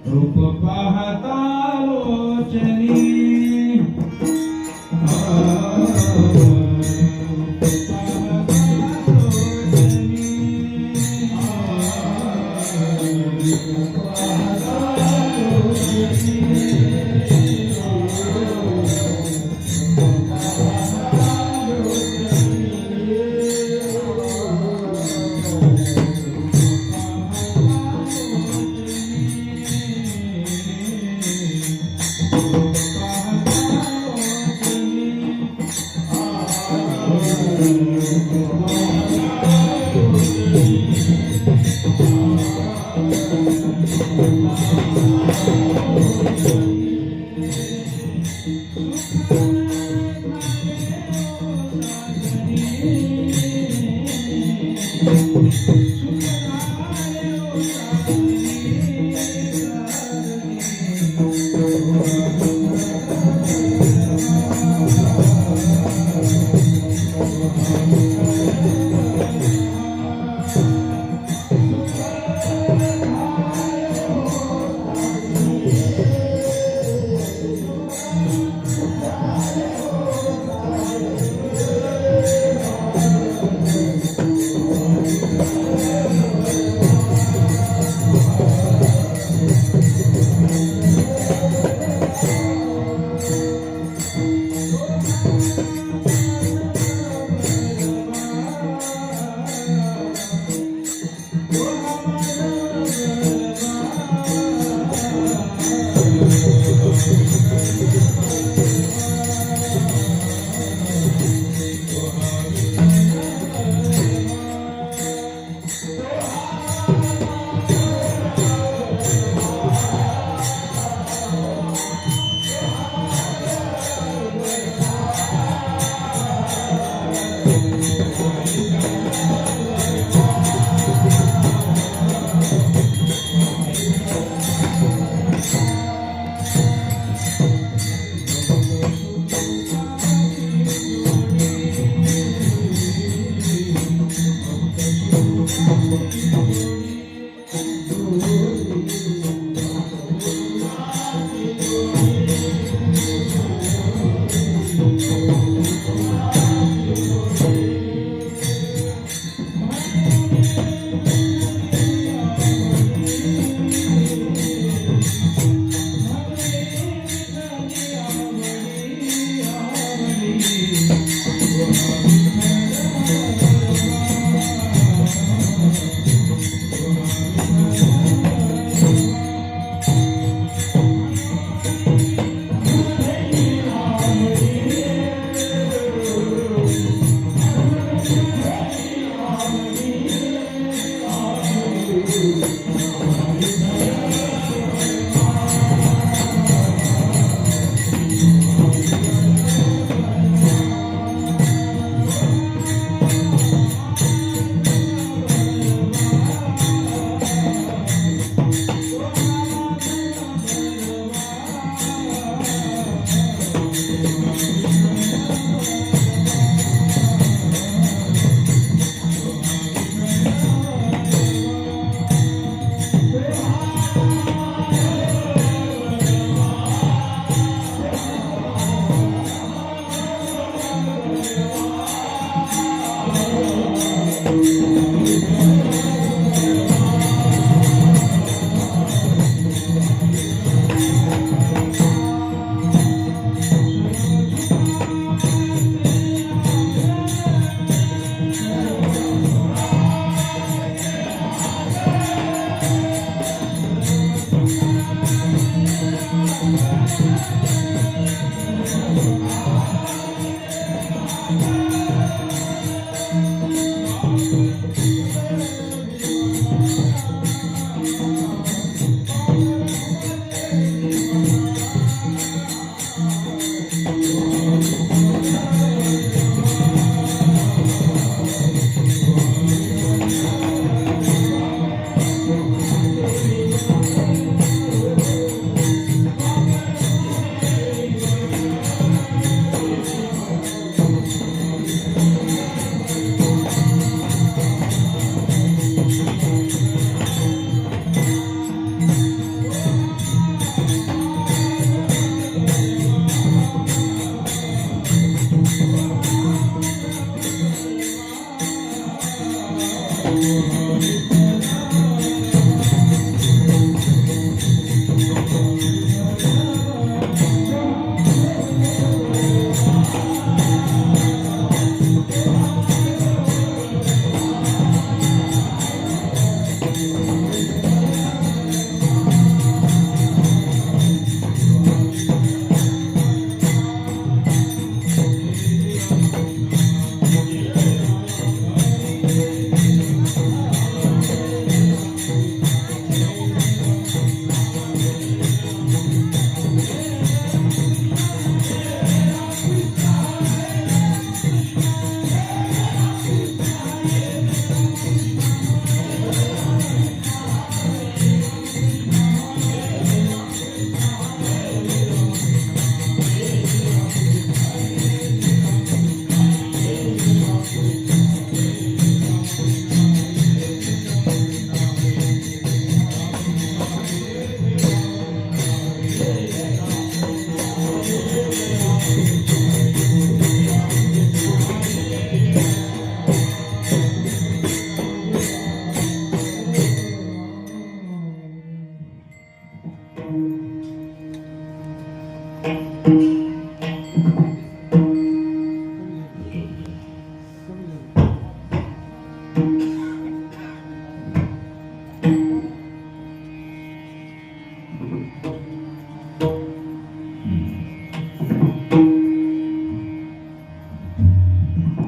रूप पाहता लोचनी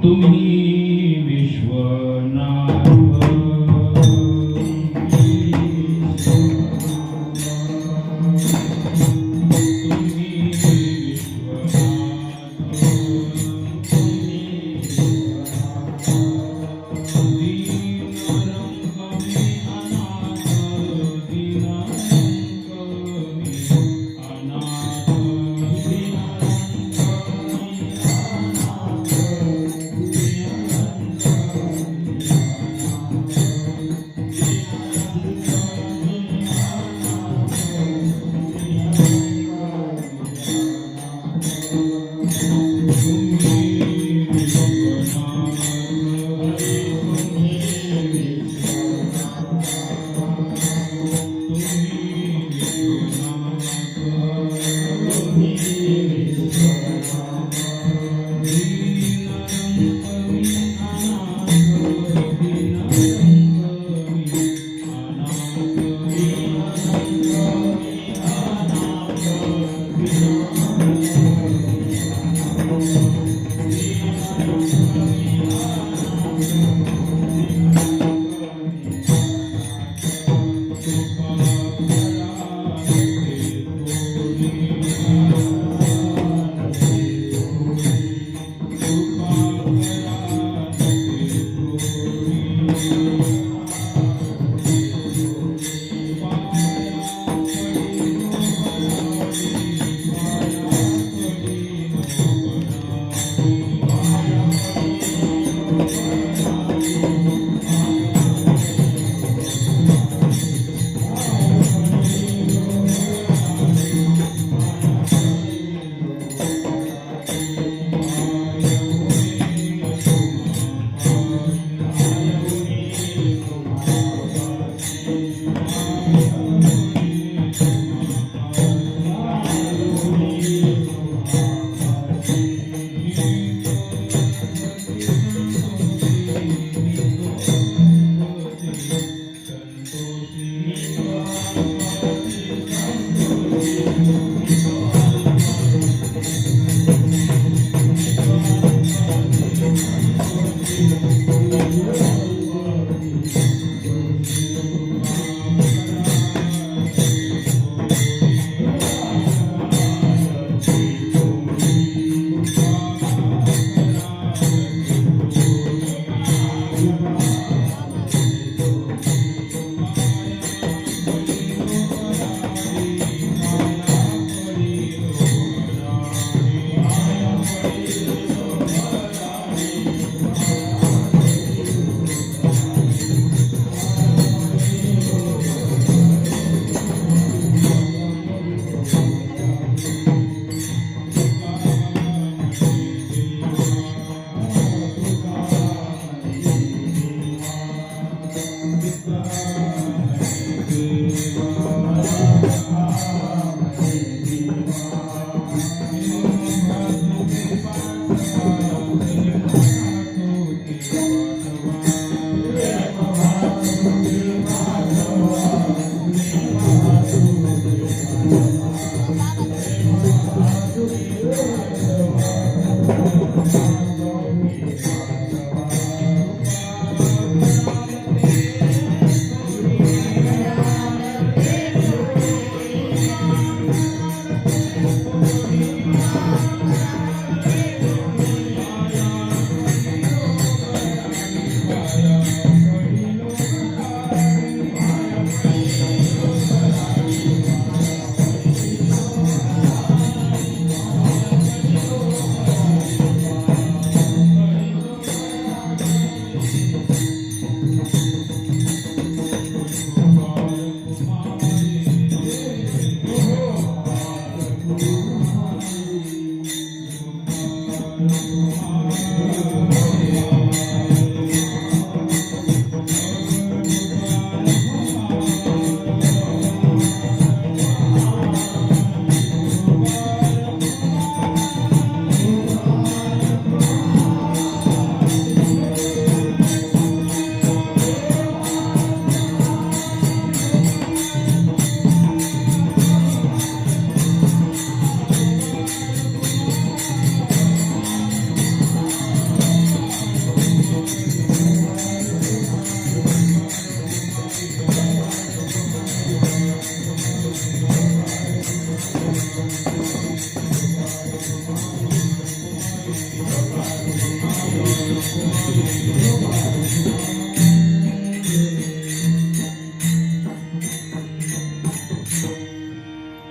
तुम्ही विश्वनाथ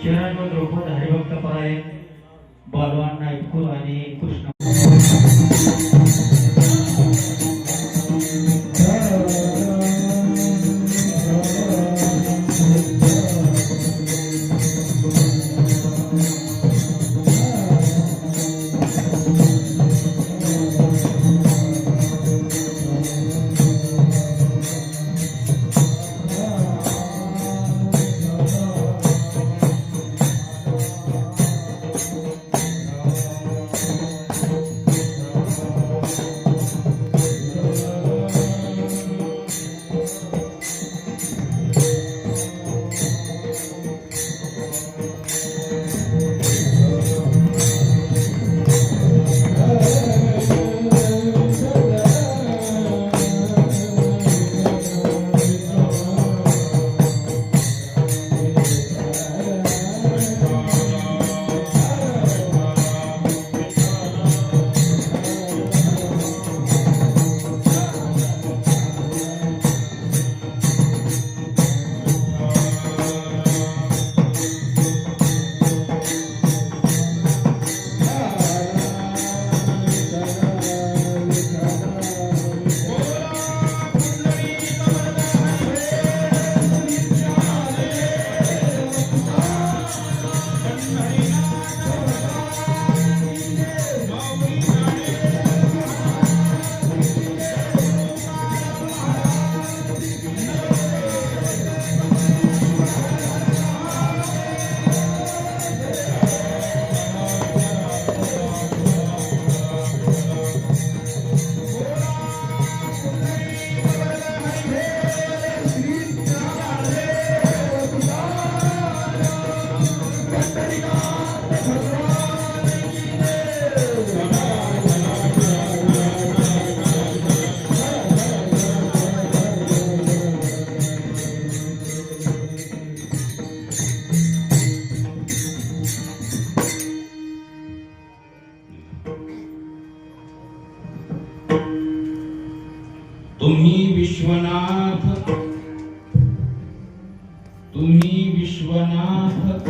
शरण व द्रौपद हरिभक्त परायण बलवान नाईकपूर आणि कृष्ण तुम्ही विश्वनाथ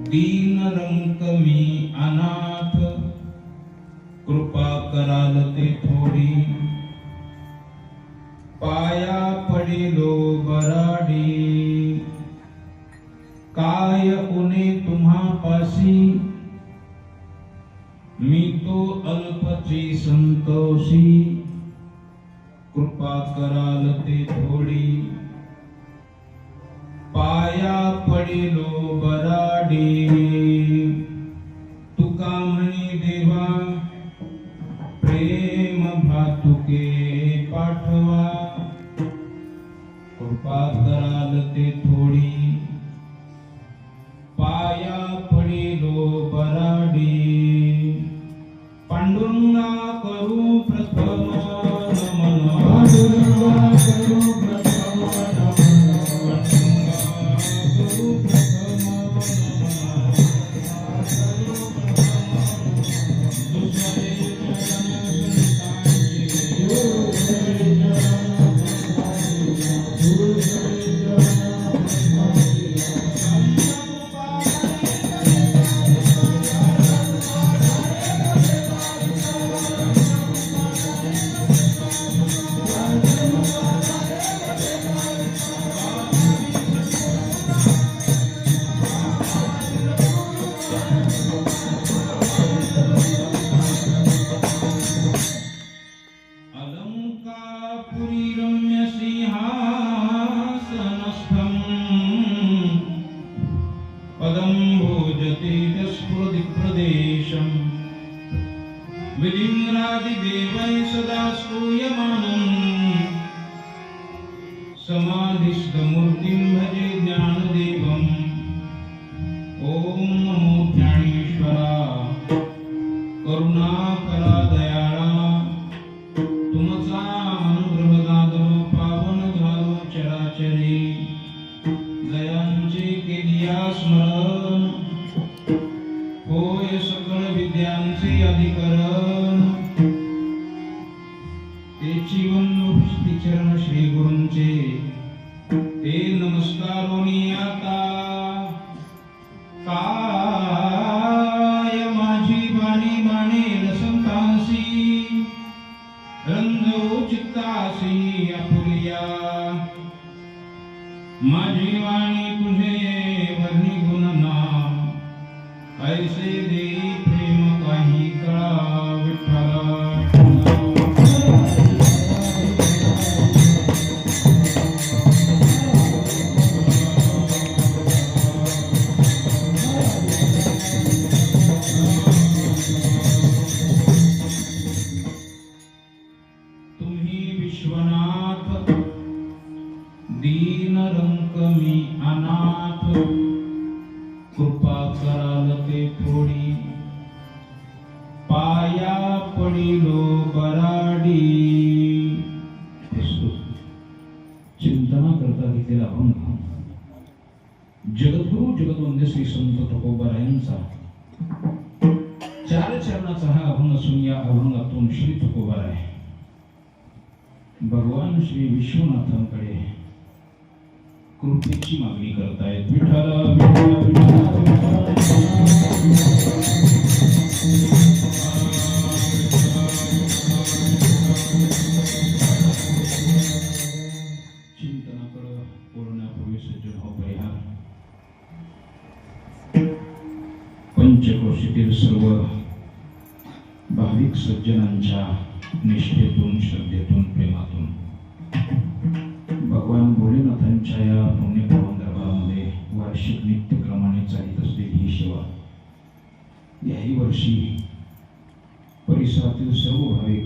दीन रंक मी अनाथ कृपा कराल ते थोडी पाया पडिलो बराडी काय उणे तुम्हापासी मी तो अल्पची संतोषी कृपा कराल ते थोडी पाया पडिलो बराडी तुका म्हणी देवा प्रेम भातुके पाठवा कृपा कराल ते थोडी पाया पडिलो बराडी पांडुरंगा करू प्रथम नमन पांडुरंगा करू प्रथम नमन विलिंगरादिदेवै सदा स्तूयमानम् समाधिस्थमूर्तिं भजे ज्ञानदेवम् ॐ नमो ज्ञानेश्वरा करुणाकरा दयाळा तुमचा अनुग्रह दादो पावन झालो चराचरी दयांचे केलिया स्मरण होय सकळ विद्यांचे अधिकरण तेची वंदुष्टी चरण श्री गुरूंचे ते नमस्कारोनी आता काय माझी बाणी मानेल संतांसी रंजो चित्तासी आपुलिया माझी वाणी तुझे वर्णी गुणना ऐसे देई प्रेम काही कळा विठ्ठला तुम्ही विश्वनाथ दीन रंक मी अनाथ कृपा कराल ते थोडी पाया पडिलो बराडी चिंतना करता घेतलेला अभंग जगद्गुरु जगद्वंद्य श्री संत तुकोबारायांचा चार चरणाचा हा अभंग असून या अभंगातून श्री तुकोबाराय भगवान श्री विश्वनाथांकडे कृपेची मागणी करतायत विठ्ठल विठ्ठल चिंतनाकडे बोलण्यापूर्वी सज्जन हो परिहार पंचक्रोशीतील सर्व भाविक सज्जनांच्या निष्ठेतून श्रद्धेतून प्रेमातून भगवान भोलेनाथांच्या या पुण्यपावन दरबारामध्ये वार्षिक नित्यक्रमाने चालित असलेली ही सेवा याही वर्षी परिसरातील सर्व भाविक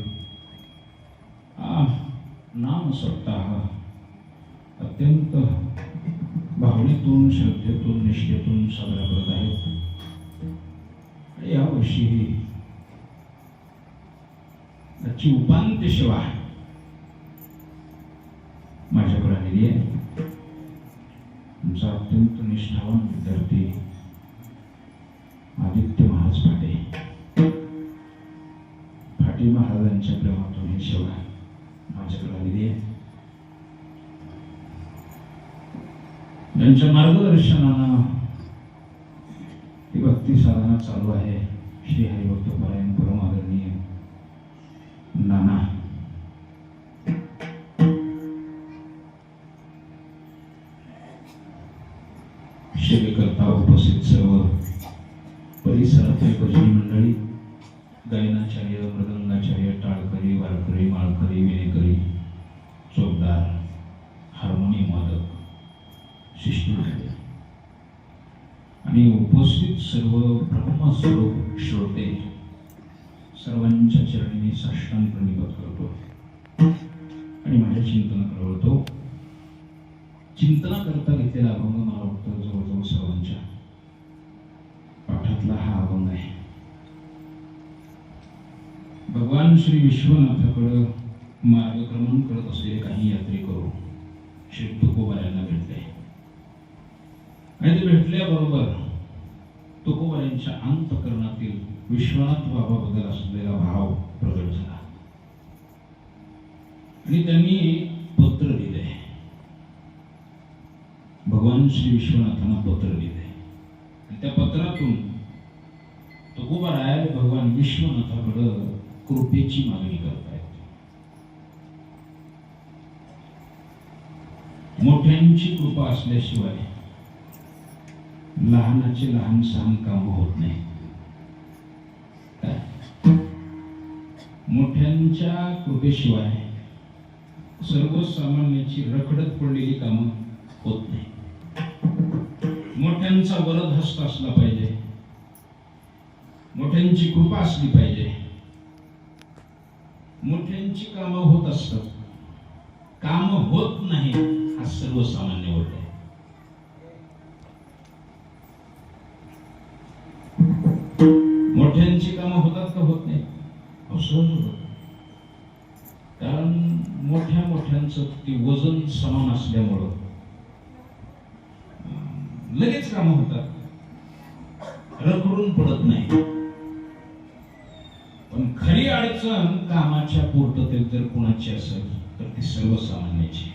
नाम सप्ताह अत्यंत भावनेतून श्रद्धेतून निष्ठेतून साजरा करत आहेत. या वर्षी त्याची उपांत्य सेवा माझ्याकडे आलेली आहे. आमचा अत्यंत निष्ठावान विद्यार्थी आदित्य महाराज फाटे महाराजांच्या प्रेमातून ही सेवा माझ्याकडे आलेली आहे. त्यांच्या मार्गदर्शनानं ही भक्ती साधना चालू आहे. श्री हरिभक्त परायण परम आदरणीय नाना सेवेकरता उपस्थित सर्व परिसरातील भजनी मंडळी, गायनाचार्य, मृदंगाचार्य, टाळकरी, वारकरी, माळकरी, विनेकरी, चौकदार, हार्मोनियम वादक, शिष्टमंडळी आणि उपस्थित सर्व ब्रह्मस्वरूप श्रोते सर्वांच्या चरणी मी साष्टांग प्रणिपात करतो आणि माझ्या चिंतनाकडे वळतो. चिंतना करता घेतलेला अभंग मला वाटतं जवळजवळ सर्वांच्या पाठातला हा अभंग आहे. भगवान श्री विश्वनाथाकडे मार्गक्रमण करत असलेले काही यात्रेकरू श्री तुकोबारायांना भेटले आणि ते भेटल्याबरोबर तुकोबारायांच्या अंतःकरणातील विश्वनाथ बाबाबद्दल असलेला भाव प्रगट झाला आणि त्यांनी पत्र दिले. भगवान श्री विश्वनाथांना पत्र दिले आणि त्या पत्रातून तुकोबाराय भगवान विश्वनाथाकडे कृपेची मागणी करतायत. मोठ्यांची कृपा असल्याशिवाय लहानाचे लहान सहान काम होत नाही. मोठ्यांच्या कृपेशिवाय सर्वसामान्याची रखडत पडलेली कामं होत नाही. मोठ्यांचा वरद हस्त असला पाहिजे, मोठ्यांची कृपा असली पाहिजे. मोठ्यांची कामं होत असतात, कामं होत नाही हा सर्वसामान्य होत आहे. मोठ्यांची कामं होतात का होत नाही? सहज होत. कारण मोठ्या मोठ्यांचं ते वजन समान असल्यामुळं लगेच कामं होतात, रखडून पडत नाही. पण खरी अडचण कामाच्या पूर्ततेत जर कोणाची असेल तर ती सर्वसामान्याची.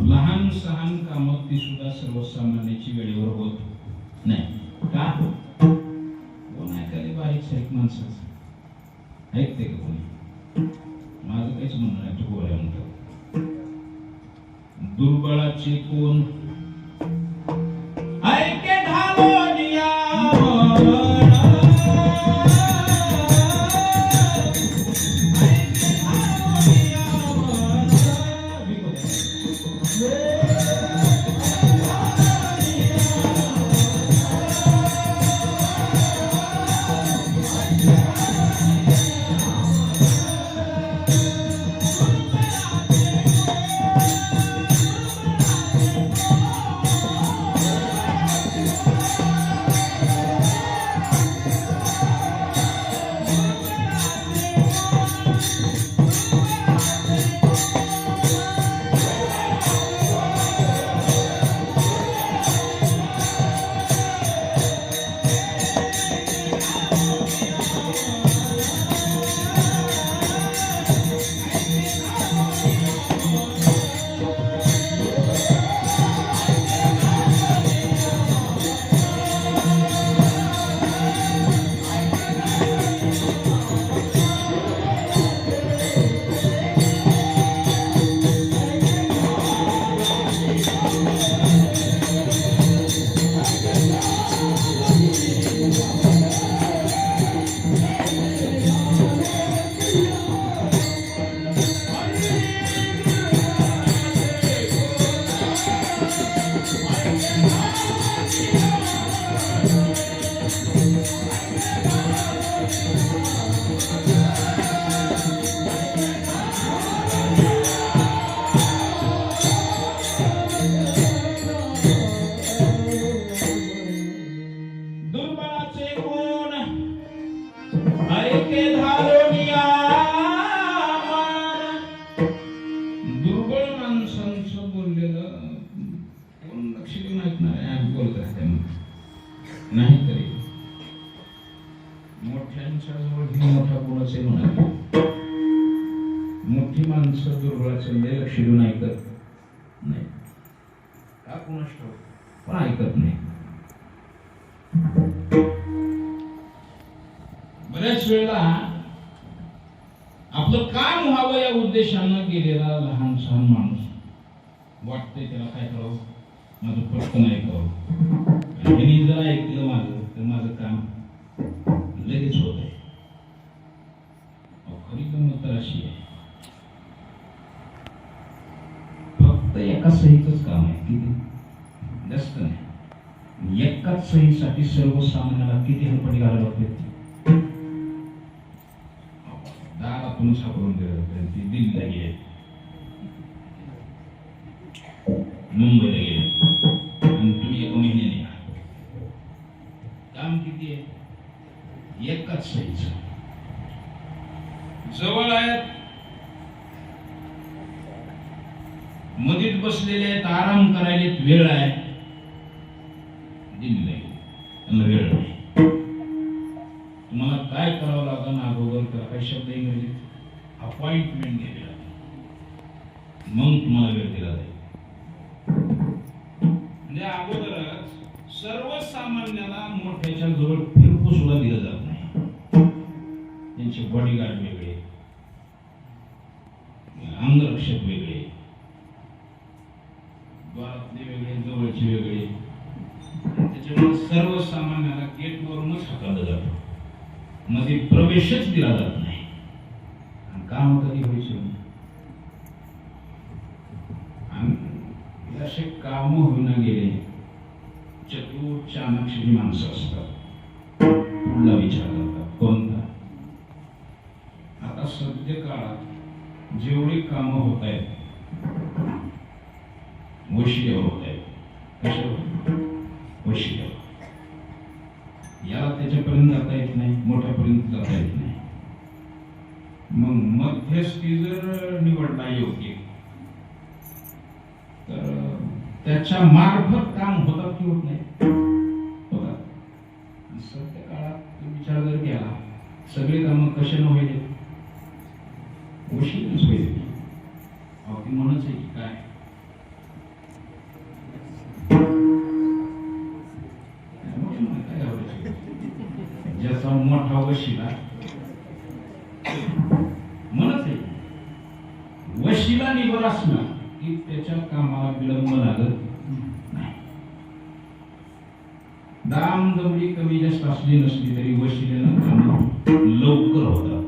लहान सहान कामात ती सुद्धा सर्वसामान्याची वेळेवर होत नाही. का कोण ऐकायला बारीक सारीक माणसाचं ऐकते का कोणी? माझं काहीच म्हणणं नाही, तू गोळ्या म्हणतो. दुर्बळाचे कोण ऐके धालोनिया दुर्बळाचे कोण ऐके धालोनिया. दुर्बळ माणसांचं बोललेलं कोण लक्ष देऊन ऐकणार आहे? बोलत राहते नाही तरी मोठ्यांच्या जवळ ही मोठा गुणच आहे म्हणाले. मोठी माणसं दुर्बळाचं लय लक्ष देऊन ऐकत नाही. का कोणाच पण ऐकत नाही. बऱ्याच वेळेला आपलं काम व्हावं या उद्देशानं गेलेला लहान सहान माणूस वाटतंय त्याला काय करावं, माझं पटकन ऐकावं. ह्यांनी जर ऐकलं माझं तर माझं काम लगेच होत आहे. खरी गंमत तर अशी आहे, फक्त एका सहीचंच काम आहे, किती जास्त नाही. एकाच सहीसाठी सर्वसामान्याला किती हरपटी घालायला लागते. दारातून सापडून दिलं ती दिल्लीला गेले, मुंबईला गेले आणि तुम्ही एका महिन्याने काम किती आहे? एकाच सहीचं. जवळ आहेत, मधीत बसलेले आहेत, आराम करायला वेळ आहे. दिल्लीला गेले, वेळ नाही. तुम्हाला काय करावं लागेल अगोदर करा. काही शब्द इंग्रजीत अपॉइंटमेंट घ्यावी लागेल, मग तुम्हाला वेळ दिला जाईल. म्हणजे अगोदरच सर्वसामान्याला मोठ्याच्या जवळ फिरकू सुद्धा दिलं जात नाही. त्यांचे बॉडीगार्ड वेगळे, अंगरक्षक वेगळे, द्वारातले वेगळे, जवळचे वेगळे. त्याच्यामुळे सर्वसामान्याला गेटवरूनच हाकललं जातं, मध्ये प्रवेशच दिला जात नाही. काम कधी व्हायचे असे काम होईना गेले. चतुर चाणाक्षी माणसं असतात, पुढला विचार करतात. कोणता? आता सध्य काळात जेवढी कामं होत आहेत वशिल्यावर होत आहेत. कशावर? वशिल्यावर. याला त्याच्यापर्यंत जाता येत नाही, मोठ्यापर्यंत जाता येत नाही. मग मध्यस्थी जर निवडला योग्य तर त्याच्या मार्फत काम होतात की होत नाही? होतात. सध्या काळात विचार जर केला, सगळे कामं कशाने व्हायचे? वशिल्यानेच व्हायचे. ती म्हणच आहे की काय वशिला म्हणत आहे. वशिला निबर असला की त्याच्या कामाला विलंब लागत नाही. दाम दमडी कमी जास्त असली नसली तरी वशिलेनं काम लवकर होतात.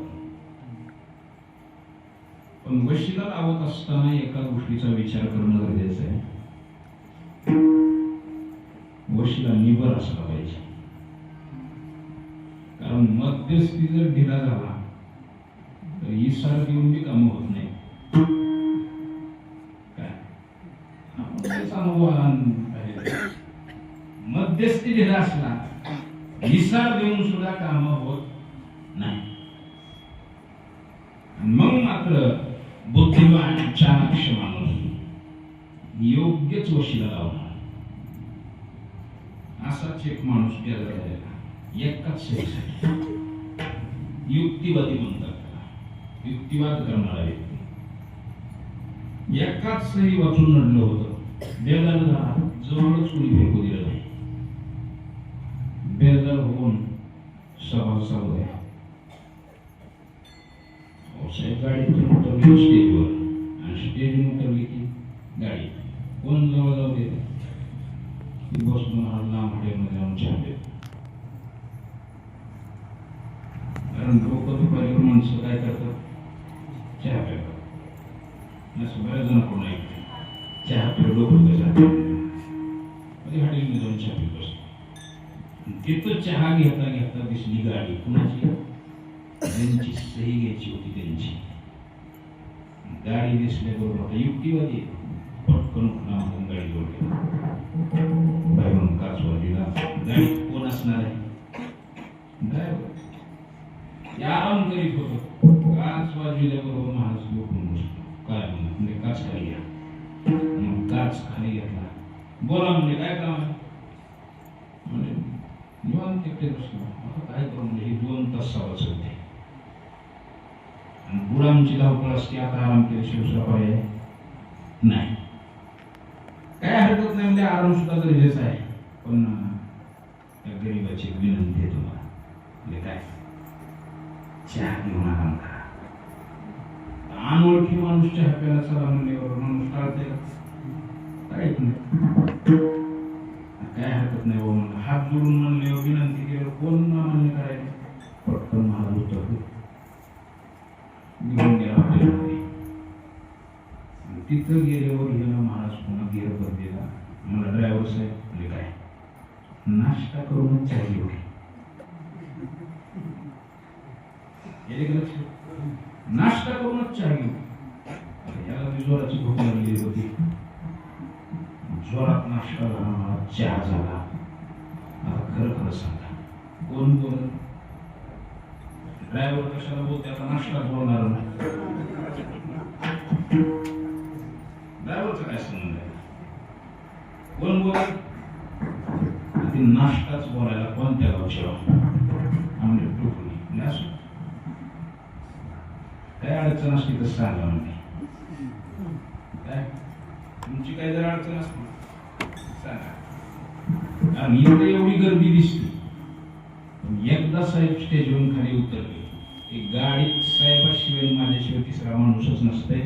पण वशिला लावत असताना एका गोष्टीचा विचार करणं गरजेचं आहे. वशिला निबर असला पाहिजे. कारण मध्यस्थी जर ढिला झाला तर इशारा देऊन बी काम होत नाही. काय मध्यस्थी ढिला असला इशारा देऊन सुद्धा काम होत नाही. मग मात्र बुद्धिमान चाणाक्ष माणूस योग्यच वशिला लावणार. असाच एक माणूस त्याला एकाच सहीसाठी युक्तिवादी म्हणतात त्याला. युक्तिवाद करणारा व्यक्ती एकाच सही वाचून नडलं होतं. बेजार झाला, जवळच कोणी फेकू दिलं नाही. बेजार होऊन सभा चालू आहे. साहेब गाडीतून उतरली स्टेजवर आणि स्टेजवर उतरली की गाडी कोण जवळ जाऊ देते. बसून लांब हॉटेलमध्ये जाऊन चहा पितो. कारण डोकं दुपारीवर माणसं काय करतात, चहा पितात. असं बऱ्याच जण कोण ऐकते चहा पितो डोकं कसं कधी हॉटेलमध्ये जाऊन चहा पित बसतो. तिथं चहा घेता घेता दिसली गाडी. कुणाची? त्यांची सही घ्यायची होती त्यांची. गाडी दिसल्याबरोबर युक्तिवादी पटकन गाडी जोड बाहेरून काच वाजविला. गाडी कोण असणार आहे? ड्रायव्हर. आराम करीत होतो. काच वाजविल्याबरोबर महाराज लोकून बसतो. काय म्हणजे काच खाली घ्या. मग काच खाली घेतला. बोला म्हणजे काय काम आहे? म्हणजे निवांत तिकडे बसलो. आता काय करू म्हणजे 2 तास सभा चालते आणि गुलामची धावपळ असते. आता आराम केल्याशिवाय दुसरा पर्याय नाही. काय हरकत नाही म्हणजे आराम सुद्धा गरजेचा आहे. पण त्या गरीबाची विनंती आहे तुम्हाला. म्हणजे काय, चहा घेऊन आराम करा. अनोळखी माणूस चहा प्यायला चला म्हणल्यावर माणूस टाळते का? काहीच नाही. काय हरकत नाही बाबा म्हणलं. हात जोडून म्हणल्यावर विनंती केल्यावर कोण मान्य करायचं? पटकन महाराज उतरले. घेऊन गेला हॉटेलमध्ये. तिथं गेल्यावर गेला महाराज पुन्हा गेअर बदलेला. मला ड्रायव्हर साहेब म्हणजे काय, नाश्ता करूनच चहा घेऊ. नाश्ता करूनच चहा घेऊ. याला मी जोराची भूक लागली होती. जोरात नाश्ता झाला, मला चहा झाला. आता खरं खरं सांगा, कोण बोलत? ड्रायव्हर कशाला बोलते? आता नाश्ता बोलणार नाही. ड्रायव्हरचा काय संबंध आहे? कोण बोलत? ती नाश्ताच बोलायला कोणत्या गावच्या आम्ही टोकली असो. काय अडचण असली तर सांगा म्हणजे. काय तुमची काय जर अडचण असली सांगा. आणि इकडे एवढी गर्दी दिसते. एकदा साहेब स्टेजवरून खाली उतरले की गाडीत साहेबाशिवाय माझ्याशिवाय तिसरा माणूसच नसतंय.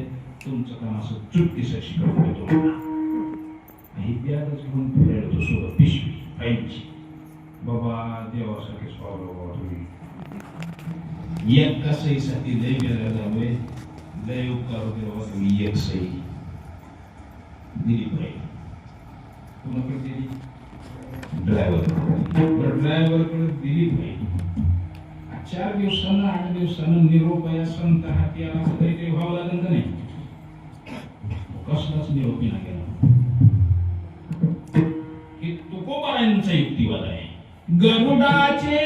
तुमचं काम असं चुटकीसाठी करून देतो. ही बॅगच घेऊन फिरायला होतो सोबत पिशवी फाईलची. बाबा देवासारखेच पावलं बाबा तुम्ही. एका सहीसाठी लय गेला जावे. लय उपकार होते बाबा तुम्ही. एक सही दिली पाहिजे. कोणाकडे दिली? ड्रायव्हरकडे दिली पाहिजे. 4 दिवसानं 8 दिवसानं निरोप या संत हाती आला असं काहीतरी व्हावं लागेल का नाही? कसलाच निरोपी ना गेला. हे तुकोबारायांचा युक्तिवाद आहे. गरुडाचे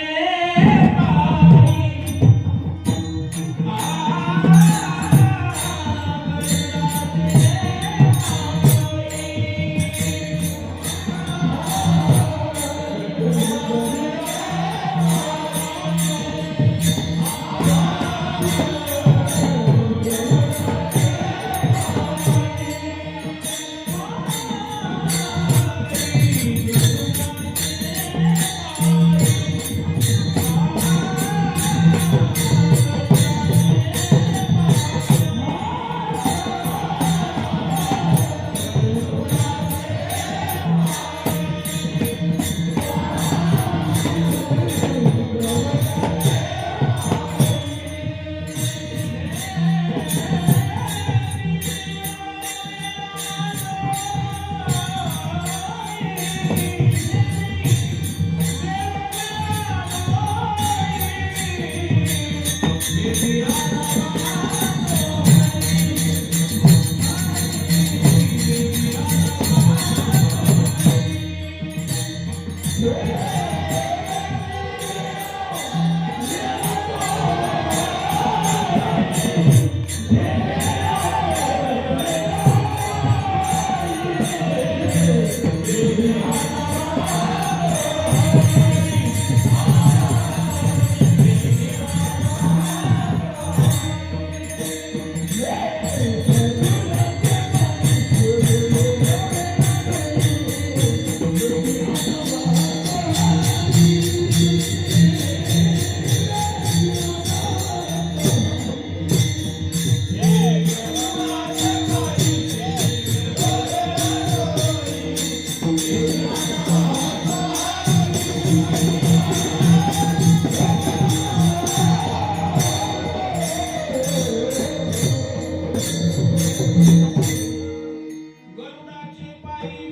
गरुडाची पायी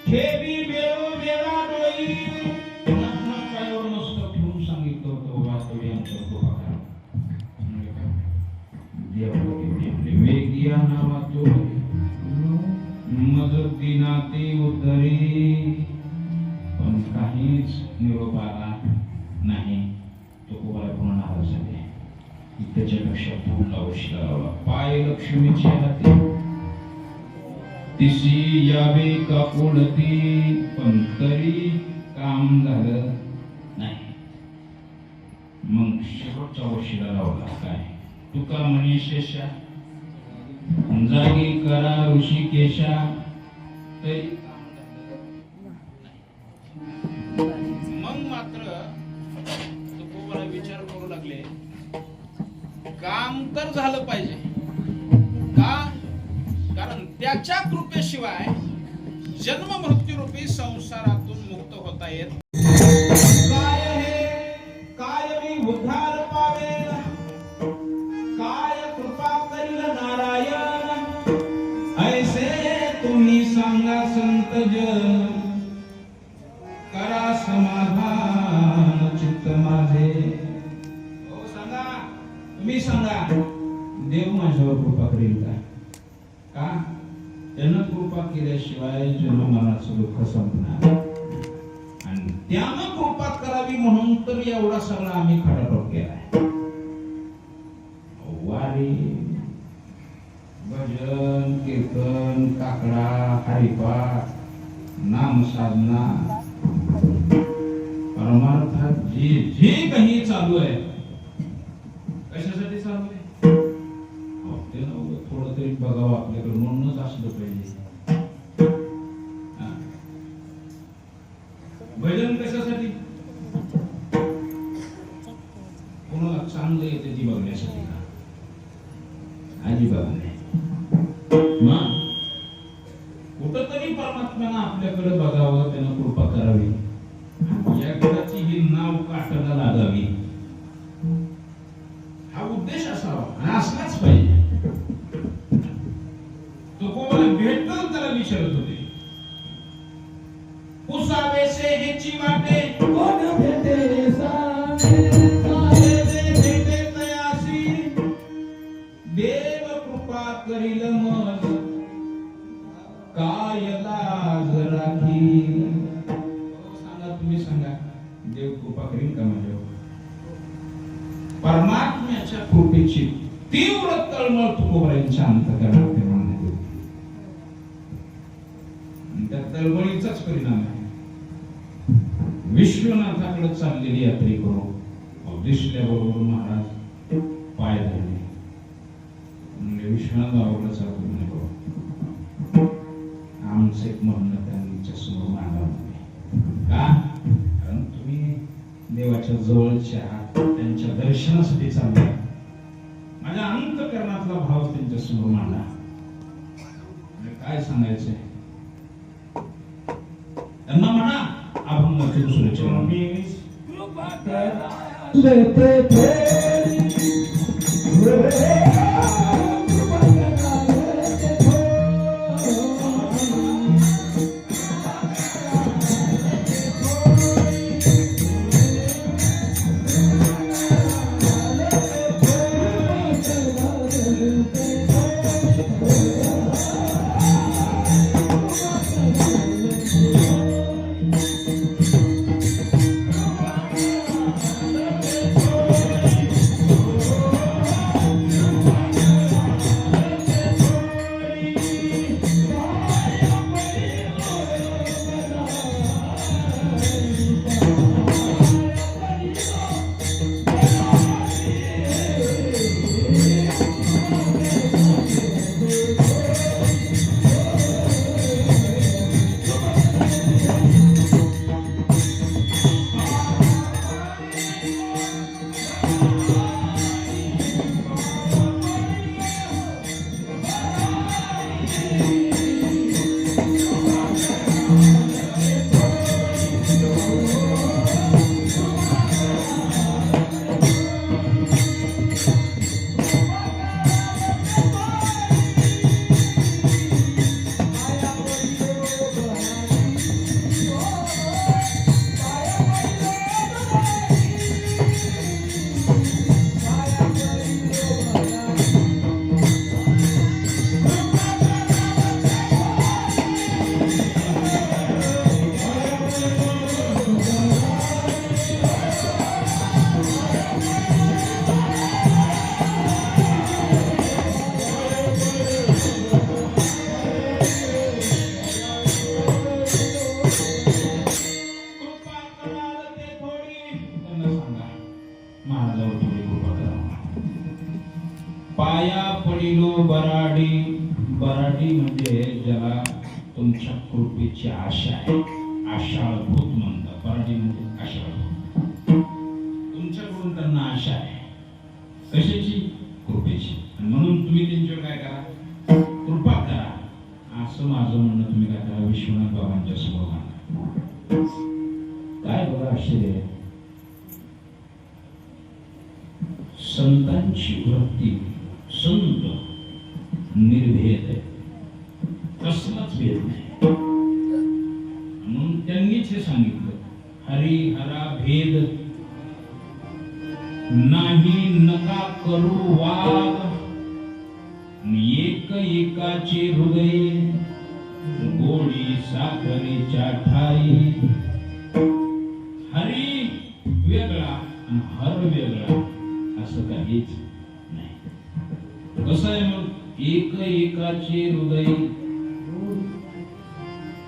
ठेवी बेळो वेळा डोई पुन्हा पायावर मस्तक ठेवून सांगितलं होतं बाबा तेवढी आमचं कृपा करा. वेगिया नावातो मज दिनाते उतरी पण काहीच निरोप आला नाही. तो कोणाला पुन्हा नाराज झाले. त्याच्यापेक्षा पुढला उशिरा लावला. पाय लक्ष्मीच्या हाती तिशी यावे का कोणती पण तरी काम झालं नाही. मग शेवटच्या वर्षीला लावला. काय तुका म्हणी शेषा जागी करा ऋषिकेशा तरी काम झालं नाही. मग मात्र तुकोबाला विचार करू लागले काम तर झालं पाहिजे. का? कारण त्याच्या कृपेशिवाय जन्म मृत्यू रूपी संसारातून मुक्त होता येत. काय हे काय मी उद्धार पावेल काय कृपा करील नारायण ऐसे तुम्ही सांगा संत जन करा समाधान चित्त माझे. हो सांगा तुम्ही सांगा देव माझ्यावर कृपा करेल का? का त्यानं कृपा केल्याशिवाय जन्ममरणाचं दुःख संपणार आणि त्यानं कृपा करावी म्हणून तर एवढा सगळा आम्ही खटाटोप केलाय. वारी भजन कीर्तन काकडा हरिपाठ नाम साधना परमार्थात जे जे काही चालू आहे कशासाठी चालू आहे? थोडं तरी बघावं आपल्याकडे म्हणूनच असलं पाहिजे. भजन कशासाठी? कोणाला चांगलं येते ती बघण्यासाठी का? अजिबात नाही. मग कुठंतरी परमात्म्यानं आपल्याकडे बघावं त्यानं कृपा करावी या घराची ही नाव काटाला लागावी हा उद्देश असावा आणि असलाच पाहिजे. तो कोणाला भेटल त्याला विचारत होते पुसावेसे ह्याची वाटे कोण भेटे भेटे तयासी देव कृपा करील मज काय लाज राखी. सांगा तुम्ही सांगा देव कृपा करील का माझ्यावर? परमात्म्याच्या कृपेची तीव्र तळमळ तुकोबारायांच्या अंतःकरणात निर्माण झाली. त्या तळमळीचाच परिणाम आहे. विश्वनाथाकडे चाललेली यात्रे करू दिसल्याबरोबर महाराज पाय धरले. म्हणजे विश्वनाथ बाबाकडे चालतो म्हणे बाबा आमचं एक म्हणणं त्यांच्या समोर मांडावं का? कारण तुम्ही देवाच्या जवळच्या त्यांच्या दर्शनासाठी चालला. माझ्या अंतःकरणातला भाव त्यांच्या समोर मांडा. काय सांगायचंय त्यांना म्हणा अभंगाचे दुसरे चरण कृपा करा लेते पडिलो बराडी. बराडी म्हणजे ज्याला तुमच्या कृपेची आशा आहे, आशाळभूत म्हणतात. बराडी म्हणजे आशाळभूत. तुमच्याकडून त्यांना आशा आहे. कशाची? कृपेची. आणि म्हणून तुम्ही त्यांच्यावर काय करा? कृपा करा. असं माझं म्हणणं. तुम्ही काय करा? विश्वनाथ बाबांच्या समोर मांडा. काय बघा आश्चर्य. संतांची वृत्ती, संत निर्भेद आहे, कसलाच भेद नाही. म्हणून त्यांनीच हे सांगितलं, हरिहरा भेद नाही नका करू वाद. एक एकाचे हृदय गोडी साखरेच्या ठाई. हरी वेगळा आणि हर वेगळा असं काहीच नाही. कसं आहे मग? एक एकाचे हृदय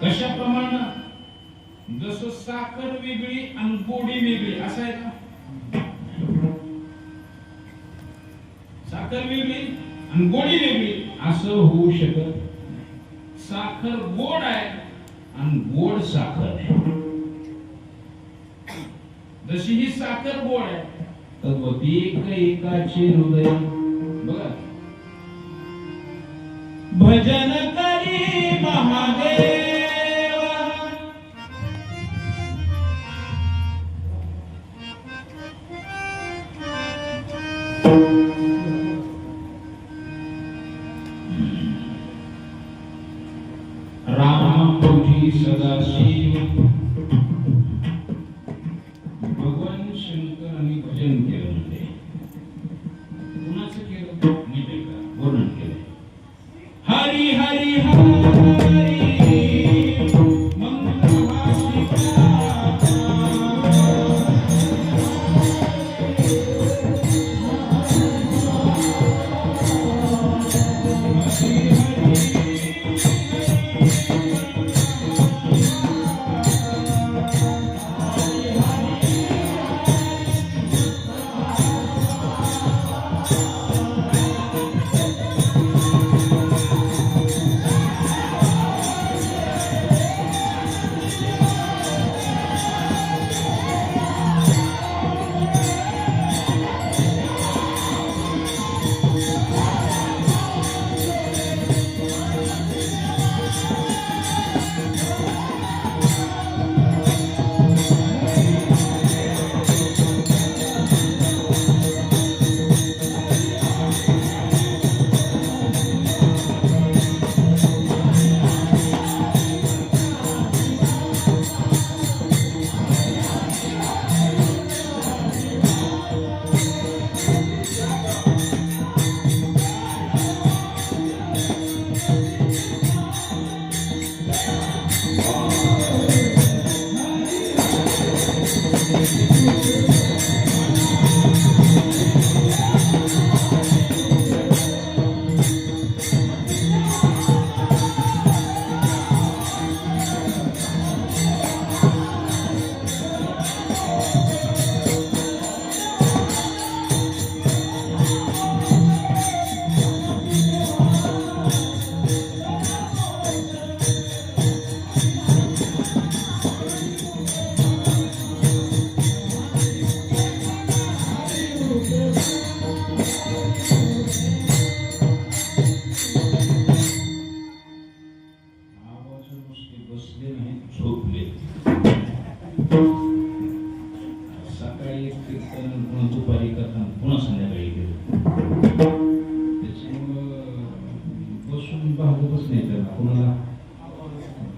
कशाप्रमाणे? जसं साखर वेगळी आणि गोडी वेगळी असं आहे का? साखर वेगळी आणि गोडी वेगळी असं होऊ शकत नाही. साखर गोड आहे आणि गोड साखर आहे. जशी ही साखर गोड आहे तद्वत एक एकाचे हृदय. बघा, भजन करी महादेव. राम तुझी सदाशिव. भगवान शंकरांनी भजन केलं म्हणजे कुणाचं केलं? माहिती का? वर्णन केलं. हरी हरी हरी मंगल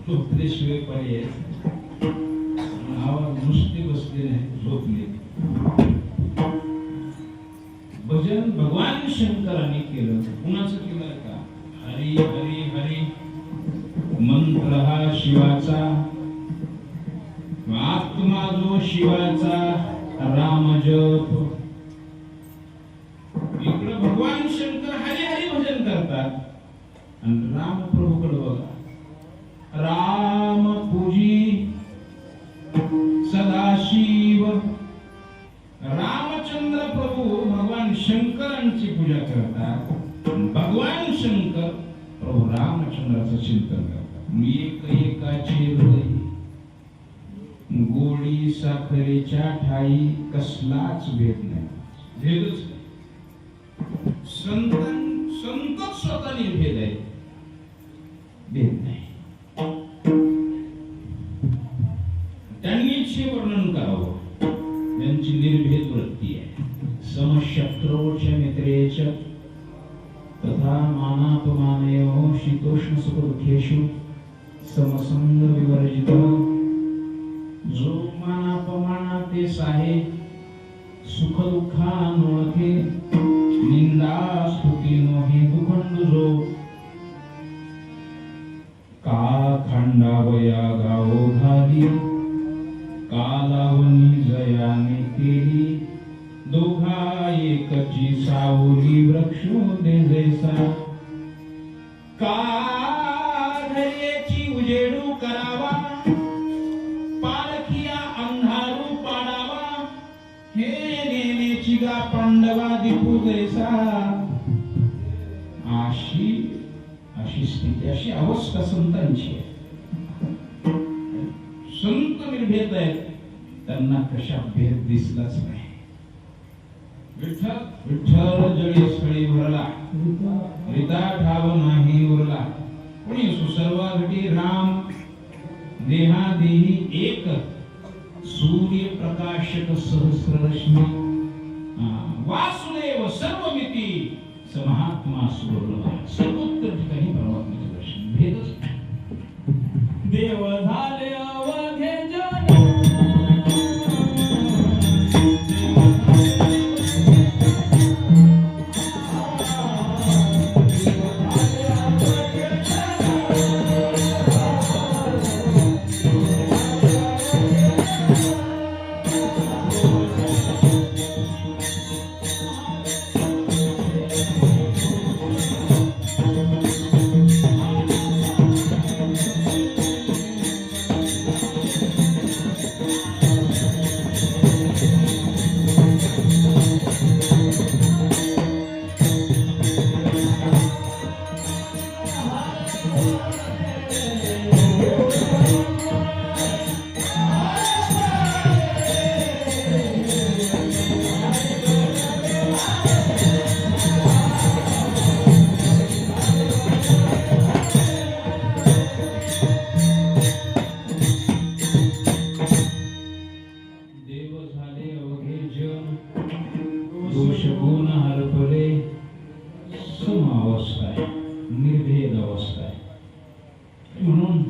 झोपल्याशिवाय पर्याय आवाज नुसते बसले नाही, झोपले. भजन भगवान शंकरांनी केलं. कुणाचं केलं का? हरी हरी हरी मंत्र हा शिवाचा, आत्मा जो शिवाचा, राम जप. इकडे भगवान शंकर हरी हरी भजन करतात आणि राम प्रभूकडे बघा. राम पूजी सदाशिव. रामचंद्र प्रभू भगवान शंकरांची पूजा करतात. पांडुरंगाचं चिंतन करतात. मी एकाचे हृदय गोडी साखरेच्या ठाई कसलाच भेद नाही. भेदच संत स्वतः निर्भेद आहे, भेद नाही. त्यांनीच हे वर्णन करावं. त्यांची निर्भेद वृत्ती आहे. समशत्रोच मित्रेच तथा मानापमानयोः शीतोष्ण सुखदुःखेषु समसंग विवर्जित. जो मानापमानातेस आहे, सुख दुःखानोळखे, निंदा स्तुती नोहे दुखंड जो. का खंडावया गावो घाली, कालावनी जयाने केली, दोघा एकची सावली वृक्षोदे जैसा. का धैर्याची उजेडू करावा, पालखिया अंधारू पाडावा, हे नेनेची गा पांडवा दिपू जैसा. अशी स्थिती, अशी अवस्था संतांची आहे. संत निर्भेद आहेत, त्यांना कशा भेद दिसलाच नाही. विठ्ठल विठ्ठल जळी स्थळी भरला, रिता ठाव नाही उरला. कोणी सुसर्वा घटी राम, देहा देही एक, सूर्य प्रकाशक सहस्र रश्मी. वासुदेव सर्वमिती, समहात्मा सुवर्णमय. सर्वोत्तर ठिकाणी परमात्म्याचे दर्शन. भेदच नाही. देव झाले अवघे जन, दोष गुण हरपले. सम अवस्था आहे, निर्भेद अवस्था आहे. म्हणून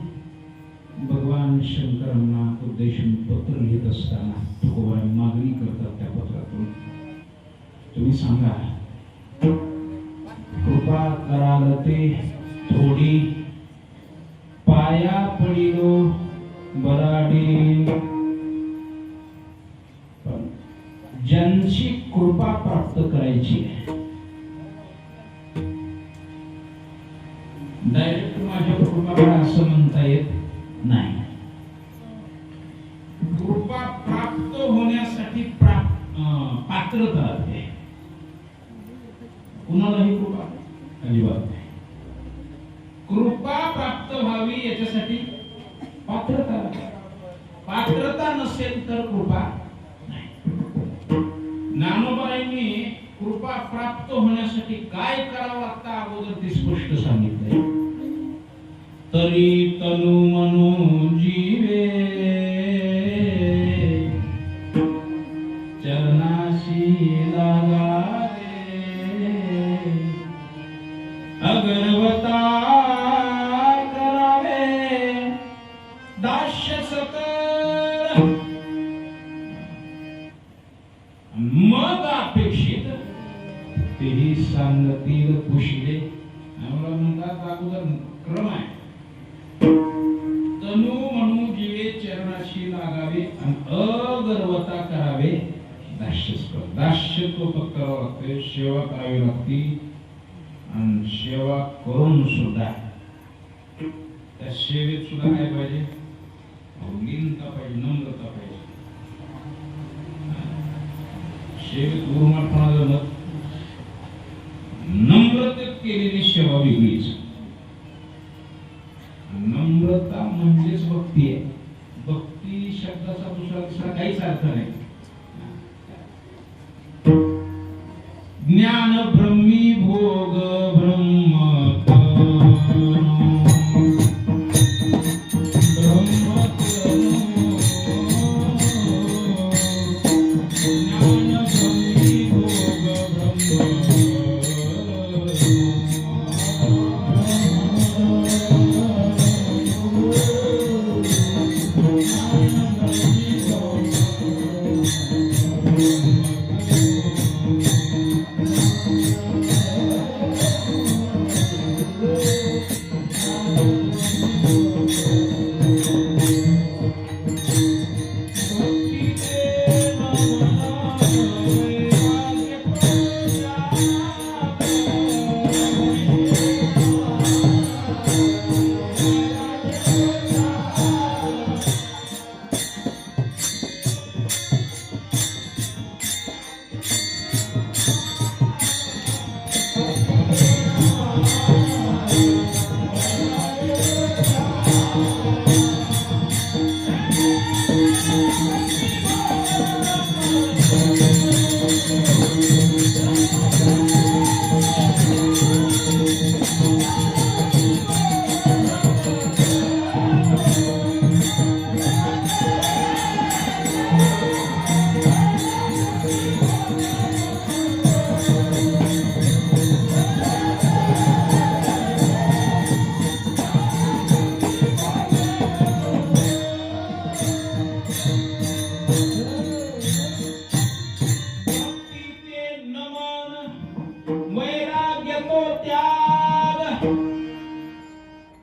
भगवान शंकरांना उद्देशून पत्र लिहित असताना भगवान मागणी करतात त्या पत्रातून, तुम्ही सांगा कृपा कराल ते थोडी, पाया पडिलो बराडी. ज्यांची कृपा प्राप्त करायची आहे, डायरेक्ट माझ्या कृपा करा असं म्हणता येत नाही. कृपा प्राप्त होण्यासाठी पात्रता आहे. कुणालाही कृपा अजिबात नाही. कृपा प्राप्त व्हावी याच्यासाठी पात्रता नसेल तर कृपा नाही. ज्ञानोबाईंनी कृपा प्राप्त होण्यासाठी काय करावं लागतं अगोदर ते स्पष्ट सांगितलंय. तरी तनु मनो जीवे, चरणाशी लागावे, अगरवता करावे, दास्य सकर. मग अपेक्षित तेही सांगतील कुशले. आम्हाला म्हणतात अगोदर क्रम आहे. तनु म्हणू जीवे, चरणाशी लागावे, आणि अगर्वता करावे, दास्यत्व पत्करावं लागते, सेवा करावी लागती. आणि सेवा करून सुद्धा त्या सेवेत सुद्धा काय पाहिजे, लीनता पाहिजे, नम्रता पाहिजे. सेवेत गुरुमार्पणा जमत, नम्रतेत केलेली सेवा वेगळीच. भक्ती आहे. भक्ती शब्दाचा दुसरा काहीच अर्थ नाही. ज्ञान ब्रह्मी भोग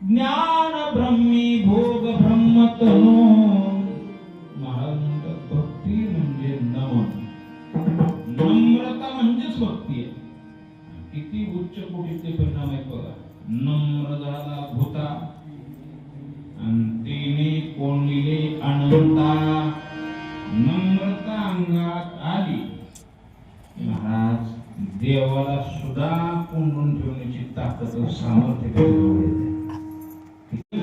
ज्ञान ब्रह्मी भोग ब्रह्मतनो. महाराज म्हणतात भक्ती म्हणजे नमन. नम्रता म्हणजेच भक्ती आहे. किती उच्च कोटीचे परिणाम आहेत बघा. नम्र झाला भूता आणि तिने कोणिले अनंता. नम्रता अंगात आली महाराज देवाला सुद्धा कोंडून ठेवण्याची ताकद सामर्थ्य येते.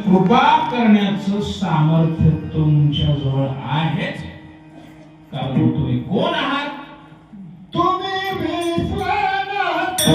कृपा करण्याचं सामर्थ्य तुमच्या जवळ आहेच. कारण तुम्ही कोण आहात? तुम्ही विश्वनाथ.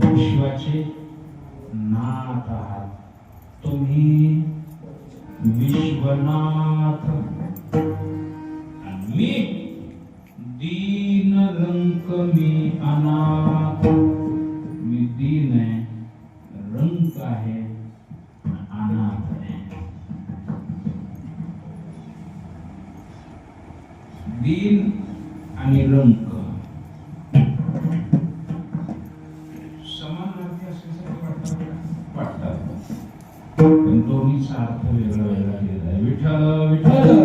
विश्वाचे नाथ आहात तुम्ही, विश्वनाथ. मी दीन रंक मी अनाथ. मी दीन आहे, रंक आहे, अनाथ आहे. दीन आणि रंक समानार्थी असल्यासारखे वाटतात, पण दोन्हीचा अर्थ वेगळा वेगळा केलेला आहे. विठ्ठल विठ्ठल